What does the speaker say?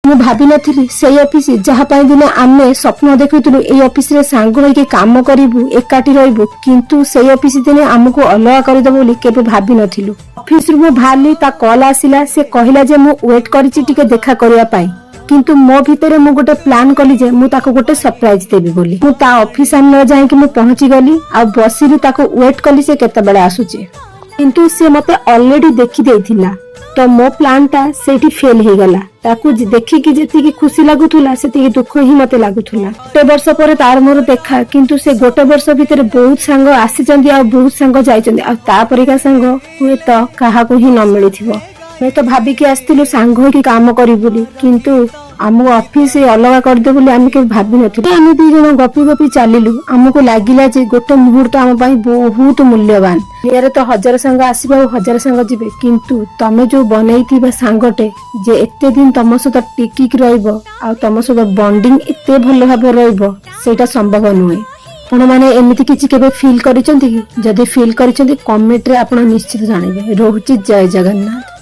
ମୁଁ ଭାବି ନଥିଲି ସେଇ ଅଫିସ ଯାହା ପାଇଁ ଦିନେ ଆମେ ସ୍ୱପ୍ନ ଦେଖୁଥିଲୁ ଏଇ ଅଫିସରେ ସାଙ୍ଗ ହୋଇକି କାମ କରିବୁ, ଏକାଠି ରହିବୁ, କିନ୍ତୁ ସେଇ ଅଫିସ ଦିନେ ଆମକୁ ଅଲଗା କରିଦେବ ବୋଲି କେବେ ଭାବି ନଥିଲୁ। ଅଫିସରୁ ମୁଁ ବାହାରିଲି, ତା କଲ୍ ଆସିଲା। ସେ କହିଲା ଯେ ମୁଁ ୱେଟ୍ କରିଛି ଟିକେ ଦେଖା କରିବା ପାଇଁ, କିନ୍ତୁ ମୋ ଭିତରେ ମୁଁ ଗୋଟେ ପ୍ଲାନ୍ କଲି ଯେ ମୁଁ ତାକୁ ଗୋଟେ ସରପ୍ରାଇଜ ଦେବି ବୋଲି। ମୁଁ ତା ଅଫିସ ସାମ୍ନାରେ ଯାଇକି ମୁଁ ପହଞ୍ଚି ଗଲି ଆଉ ବସିଲି, ତାକୁ ୱେଟ୍ କଲି ସେ କେତେବେଳେ ଆସୁଛି। କିନ୍ତୁ ସେ ମତେ ଅଲରେଡି ଦେଖି ଦେଇଥିଲା, ତ ମୋ ପ୍ଲାନ୍ ଟା ସେଇଠି ଫେଲ ହେଇଗଲା। ତାକୁ ଦେଖିକି ଯେତିକି ଖୁସି ଲାଗୁଥିଲା ସେତିକି ଦୁଃଖ ହିଁ ମତେ ଲାଗୁଥିଲା। ଗୋଟେ ବର୍ଷ ପରେ ତାର ମୋର ଦେଖା, କିନ୍ତୁ ସେ ଗୋଟେ ବର୍ଷ ଭିତରେ ବହୁତ ସାଙ୍ଗ ଆସିଛନ୍ତି ଆଉ ବହୁତ ସାଙ୍ଗ ଯାଇଛନ୍ତି, ଆଉ ତାପରିକା ସାଙ୍ଗ ହୁଏତ କାହାକୁ ହିଁ ନ ମିଳିଥିବ। ଆମେ ତ ଭାବିକି ଆସିଥିଲୁ ସାଙ୍ଗ ହେଇକି କାମ କରିବୁ ବୋଲି, କିନ୍ତୁ ଆମକୁ ଅଫିସ ଅଲଗା କରିଦେବ ବୋଲି ଆମେ କେବେ ଭାବିନଥିଲୁ। ଆମେ ଦି ଜଣ ଗପି ଗପି ଚାଲିଲୁ। ଆମକୁ ଲାଗିଲା ଯେ ଗୋଟେ ମୁହୂର୍ତ୍ତ ଆମ ପାଇଁ ବହୁତ ମୂଲ୍ୟବାନ। ଦୁନିଆରେ ତ ହଜାର ସାଙ୍ଗ ଆସିବେ ଆଉ ହଜାର ସାଙ୍ଗ ଯିବେ, କିନ୍ତୁ ତମେ ଯୋଉ ବନେଇଥିବା ସାଙ୍ଗଟେ ଯେ ଏତେ ଦିନ ତମ ସହିତ ଟିକିକି ରହିବ ଆଉ ତମ ସହିତ ବଣ୍ଡିଙ୍ଗ ଏତେ ଭଲ ଭାବରେ ରହିବ, ସେଇଟା ସମ୍ଭବ ନୁହେଁ। ଆପଣ ମାନେ ଏମିତି କିଛି କେବେ ଫିଲ୍ କରିଛନ୍ତି କି? ଯଦି ଫିଲ୍ କରିଛନ୍ତି କମେଣ୍ଟରେ ଆପଣ ନିଶ୍ଚିତ ଜଣାଇବେ। ରହୁଛି, ଜୟ ଜଗନ୍ନାଥ।